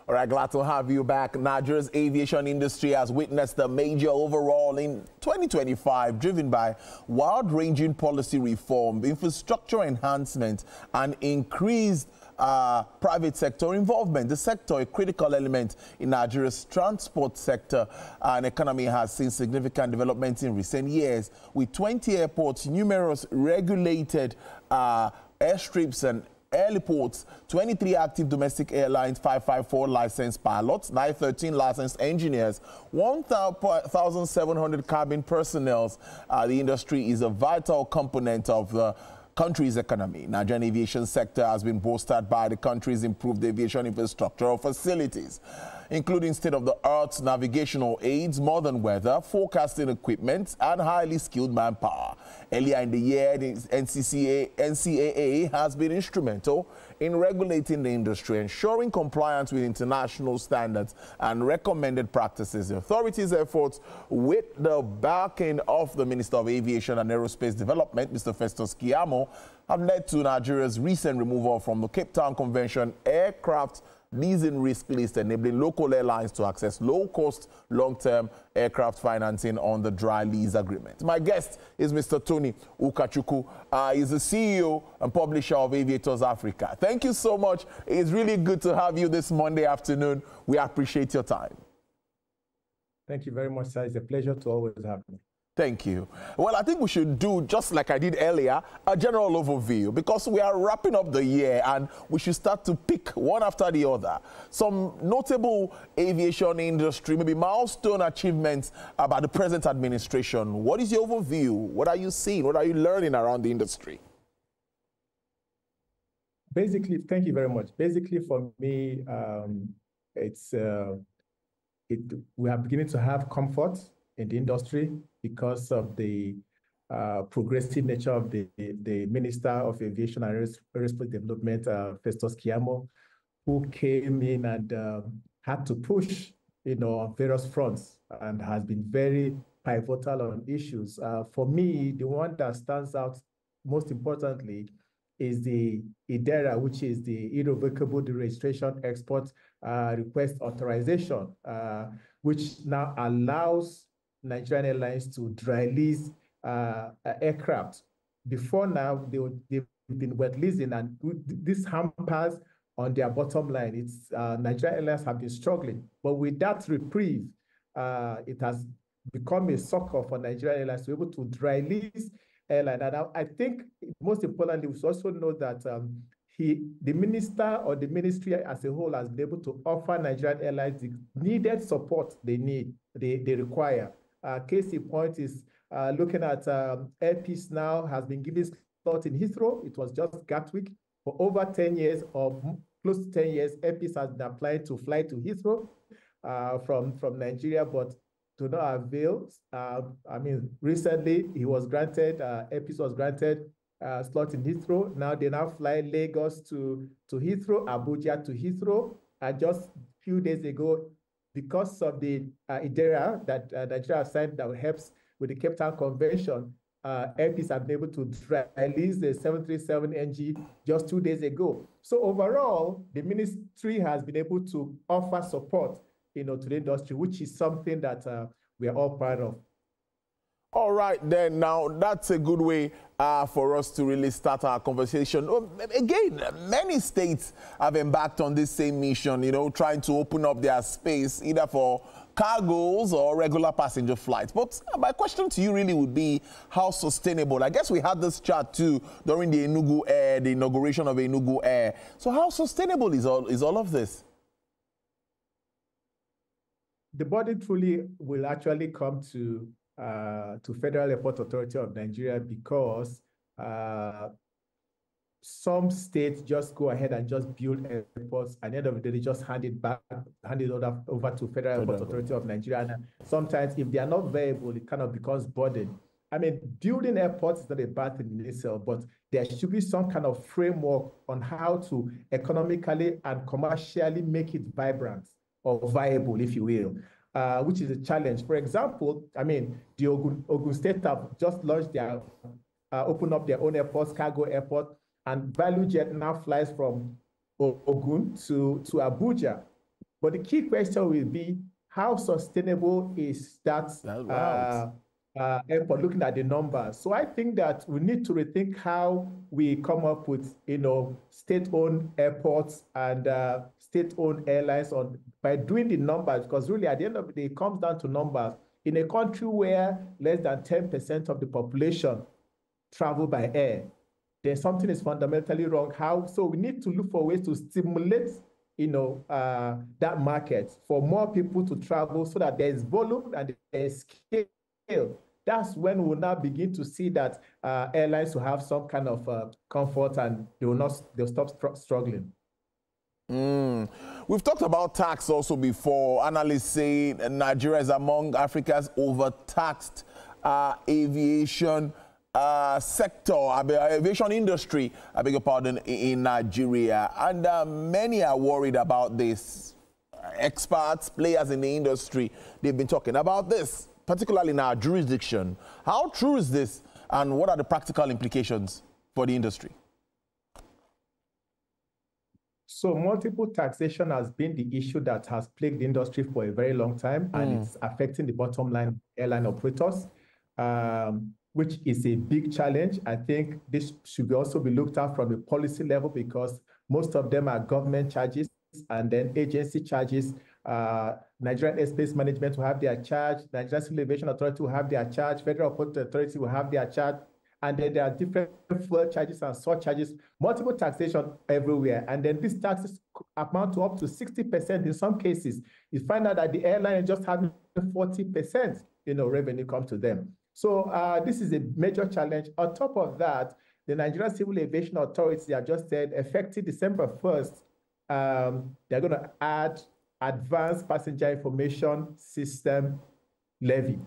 All right, glad to have you back. Nigeria's aviation industry has witnessed a major overhaul in 2025, driven by wide-ranging policy reform, infrastructure enhancement, and increased private sector involvement. The sector, a critical element in Nigeria's transport sector and economy, has seen significant developments in recent years, with 20 airports, numerous regulated airstrips and airports, 23 active domestic airlines, 554 licensed pilots, 913 licensed engineers, 1,700 cabin personnel. The industry is a vital component of the country's economy. Nigerian aviation sector has been bolstered by the country's improved aviation infrastructure facilities, including state-of-the-art navigational aids, modern weather, forecasting equipment, and highly skilled manpower. Earlier in the year, the NCAA has been instrumental in regulating the industry, ensuring compliance with international standards and recommended practices. The authorities' efforts, with the backing of the Minister of Aviation and Aerospace Development, Mr. Festus Keyamo, have led to Nigeria's recent removal from the Cape Town Convention aircraft leasing risk list, enabling local airlines to access low-cost, long-term aircraft financing on the dry lease agreement. My guest is Mr. Tony Ukachukwu. He's the CEO and publisher of Aviators Africa. Thank you so much. It's really good to have you this Monday afternoon. We appreciate your time. Thank you very much, sir. It's a pleasure to always have me. Thank you. Well, I think we should do, just like I did earlier, a general overview, because we are wrapping up the year and we should start to pick one after the other some notable aviation industry, maybe milestone achievements about the present administration. What is your overview? What are you seeing? What are you learning around the industry? Basically, thank you very much. Basically, for me, we are beginning to have comfort in the industry because of the progressive nature of the Minister of Aviation and Aerospace Development, Festus Keyamo, who came in and had to push, on various fronts and has been very pivotal on issues. For me, the one that stands out most importantly is the IDERA, which is the Irrevocable Deregistration Export Request Authorization, which now allows Nigerian airlines to dry lease aircraft. Before now, they've been wet leasing, and this hampers on their bottom line. Nigerian airlines have been struggling, but with that reprieve, it has become a succor for Nigerian airlines to be able to dry lease airline. And I think most importantly, we should also know that the minister or the ministry as a whole has been able to offer Nigerian airlines the needed support they require. Case in point is looking at Airpeace now has been given slot in Heathrow. It was just Gatwick. For over 10 years or close to 10 years, Airpeace has been applying to fly to Heathrow from Nigeria, but to no avail. Recently he was granted, Airpeace was granted slot in Heathrow. Now they fly Lagos to Heathrow, Abuja to Heathrow. And just a few days ago, because of the IDERA that Nigeria signed that helps with the Cape Town Convention, Airpeace have been able to release the 737NG just 2 days ago. So overall, the ministry has been able to offer support, to the industry, which is something that we are all proud of. All right, then. Now, that's a good way for us to really start our conversation. Again, many states have embarked on this same mission, trying to open up their space either for cargoes or regular passenger flights. But my question to you really would be how sustainable. I guess we had this chart too during the Enugu Air, the inauguration of Enugu Air. So how sustainable is all of this? The body truly will actually come to Federal Airport Authority of Nigeria because some states just go ahead and just build airports, and at the end of the day, they just hand it over to Federal Airport Authority of Nigeria. And sometimes, if they are not viable, it kind of becomes burden. I mean, building airports is not a bad thing in itself, but there should be some kind of framework on how to economically and commercially make it vibrant or viable, if you will. Which is a challenge. For example, the Ogun State have just launched their, opened up their own airports, cargo airport, and ValueJet now flies from Ogun to Abuja. But the key question will be, how sustainable is that airport, looking at the numbers? So I think that we need to rethink how we come up with, state-owned airports and state-owned airlines by doing the numbers, because really at the end of the day, it comes down to numbers. In a country where less than 10% of the population travel by air, then something is fundamentally wrong. So we need to look for ways to stimulate that market for more people to travel so that there's volume and there's scale. That's when we'll now begin to see that airlines will have some kind of comfort and they'll stop struggling. We've talked about tax also before. Analysts say Nigeria is among Africa's overtaxed aviation sector, aviation industry, I beg your pardon, in Nigeria. And many are worried about this. Experts, players in the industry, they've been talking about this, particularly in our jurisdiction. How true is this, and what are the practical implications for the industry? So multiple taxation has been the issue that has plagued the industry for a very long time, and it's affecting the bottom line airline operators, which is a big challenge. I think this should also be looked at from a policy level, because most of them are government charges and then agency charges. Nigerian Airspace Management will have their charge, Nigerian Civil Aviation Authority will have their charge, Federal Port Authority will have their charge, and then there are different fuel charges and surcharges, multiple taxation everywhere. And then these taxes amount to up to 60% in some cases. You find out that the airline is just having 40%, revenue come to them. So this is a major challenge. On top of that, the Nigerian Civil Aviation Authority have just said, effective December 1st, they're going to add advanced passenger information system levy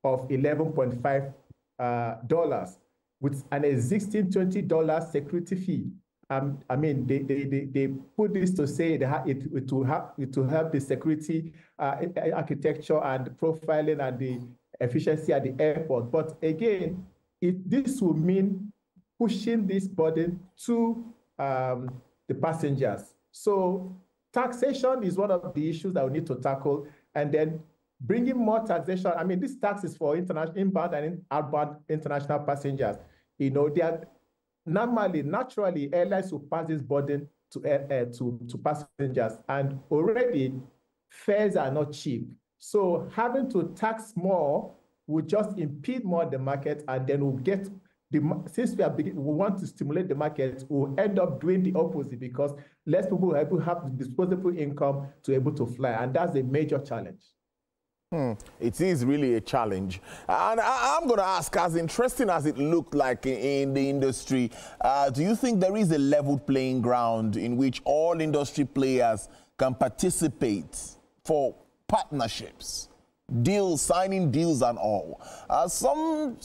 of $11.5 with an existing $20 security fee. I mean, they put this to say it will help the security architecture and profiling and the efficiency at the airport. But again, this will mean pushing this burden to the passengers. So taxation is one of the issues that we need to tackle, and then bringing more taxation. I mean, this tax is for inbound and outbound international passengers. They are naturally, airlines will pass this burden to passengers, and already fares are not cheap. So having to tax more will just impede more the market, and then we'll get since we want to stimulate the market, we'll end up doing the opposite, because less people will have the disposable income to be able to fly, and that's a major challenge. It is really a challenge. And I'm going to ask, as interesting as it looked like in the industry, do you think there is a level playing ground in which all industry players can participate for partnerships, deals, signing deals and all? Some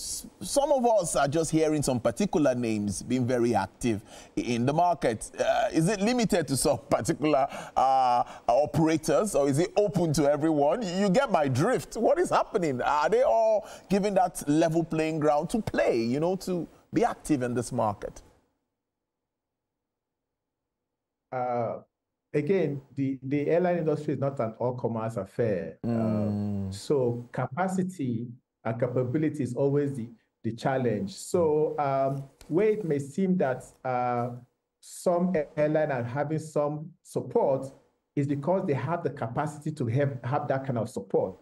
of us are just hearing some particular names being very active in the market. Is it limited to some particular operators, or is it open to everyone? You get my drift. What is happening? Are they all given that level playing ground to play, to be active in this market? Again, the airline industry is not an all-commerce affair. So capacity and capability is always the challenge. So where it may seem that some airlines are having some support is because they have the capacity to have that kind of support.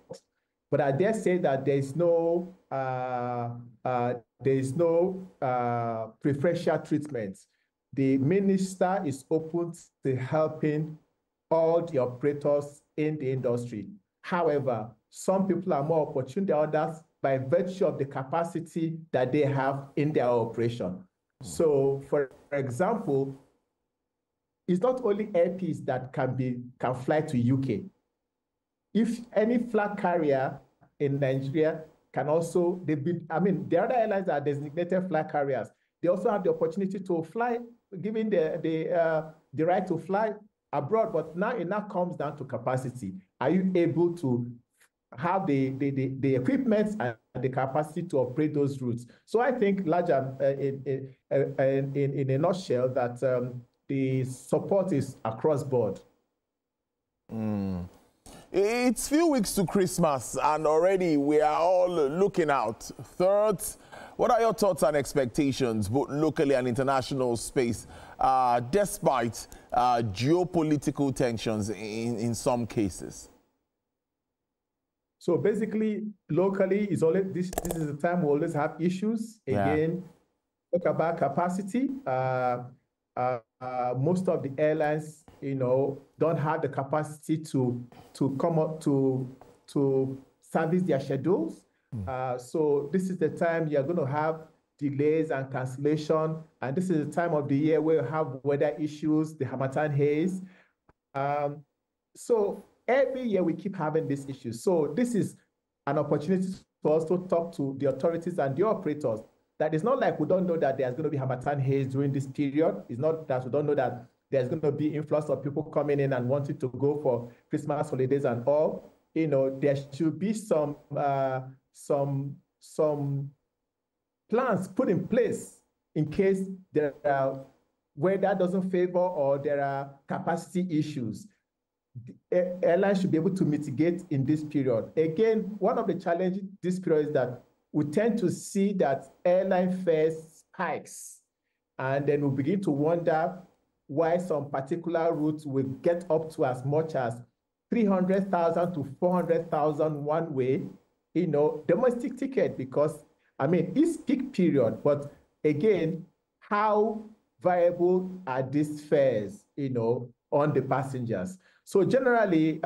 But I dare say that there is no preferential treatment. The minister is open to helping all the operators in the industry. However, some people are more opportune than others by virtue of the capacity that they have in their operation. So, for example, it's not only airpeace that can fly to UK. If any flag carrier in Nigeria can also, the other airlines are designated flag carriers. They also have the opportunity to fly, given the right to fly abroad. But now it comes down to capacity. Are you able to have the equipment and the capacity to operate those routes? So I think, larger in a nutshell, that the support is across board. It's few weeks to Christmas, and already we are all looking out. Third, what are your thoughts and expectations, both locally and international space, despite geopolitical tensions in some cases? So basically, locally, is always this is the time we always have issues. Again, talk about capacity. Most of the airlines, don't have the capacity to come up to service their schedules. So this is the time you're going to have delays and cancellation, and this is the time of the year where you have weather issues, the Harmattan haze. So every year we keep having these issues. So this is an opportunity to also talk to the authorities and the operators. That it's not like we don't know that there's going to be Harmattan haze during this period. It's not that we don't know that there's going to be influx of people coming in and wanting to go for Christmas holidays and all. There should be some plans put in place in case there are weather doesn't favor or there are capacity issues. The airlines should be able to mitigate in this period. Again, one of the challenges this period is that we tend to see that airline fares spikes, and then we begin to wonder why some particular routes will get up to as much as 300,000 to 400,000 one way, domestic ticket, because, it's peak period, but again, how viable are these fares, on the passengers? So generally,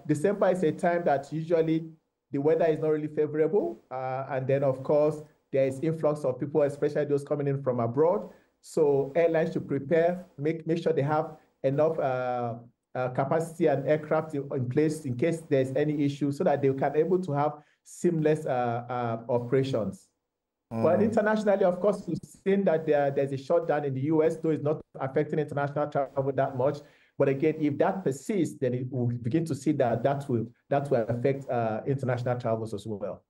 December is a time that usually the weather is not really favorable. And then, of course, there is influx of people, especially those coming in from abroad. So airlines should prepare, make sure they have enough capacity and aircraft in place in case there's any issue, so that they can able to have seamless operations. But internationally, of course, we've seen that there's a shutdown in the US, though it's not affecting international travel that much. But again, if that persists, then it will begin to see that will affect international travels as well.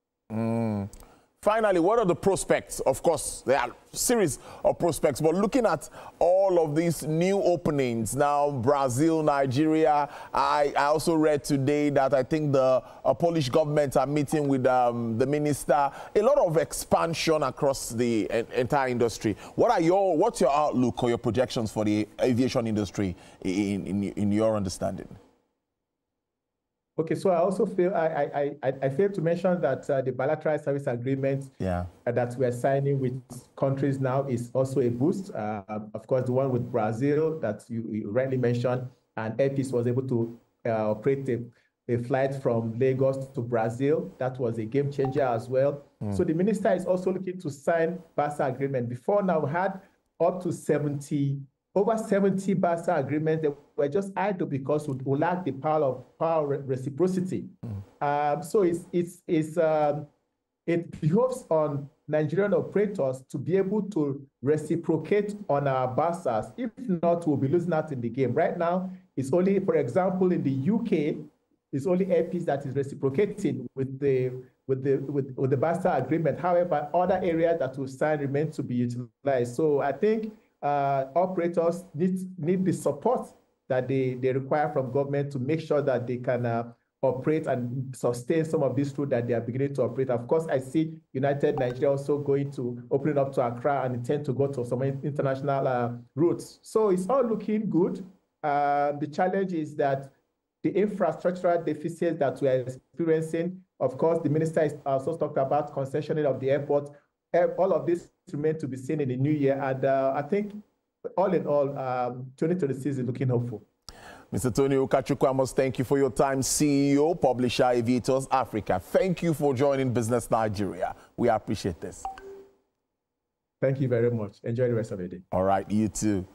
Finally, what are the prospects? Of course, there are a series of prospects, but looking at all of these new openings now, Brazil, Nigeria, I also read today that I think the Polish government are meeting with the minister. A lot of expansion across the entire industry. What's your outlook or your projections for the aviation industry in your understanding? Okay, so I also feel I failed to mention that the bilateral service agreement that we are signing with countries now is also a boost. Of course, the one with Brazil that you rightly mentioned, and Air Peace was able to operate a flight from Lagos to Brazil. That was a game changer as well. So the minister is also looking to sign BASA agreement. Before now, we had up to over 70 BASA agreements that were just idle because we lack the power reciprocity. So it behoves on Nigerian operators to be able to reciprocate on our BASAs. If not, we'll be losing out in the game. Right now, it's only, for example, in the UK, it's only Air Peace that is reciprocating with the BASA agreement. However, other areas that will sign remain to be utilized. So I think operators need the support that they require from government to make sure that they can operate and sustain some of these routes that they are beginning to operate. Of course, I see United Nigeria also going to open it up to Accra and intend to go to some international routes. So it's all looking good. The challenge is that the infrastructural deficits that we are experiencing, of course, the minister also talked about concessioning of the airport. All of this remains to be seen in the new year. And I think all in all, 2026 is looking hopeful. Mr. Tony Ukachukwu, I must thank you for your time. CEO, publisher, Aviators Africa. Thank you for joining Business Nigeria. We appreciate this. Thank you very much. Enjoy the rest of your day. All right, you too.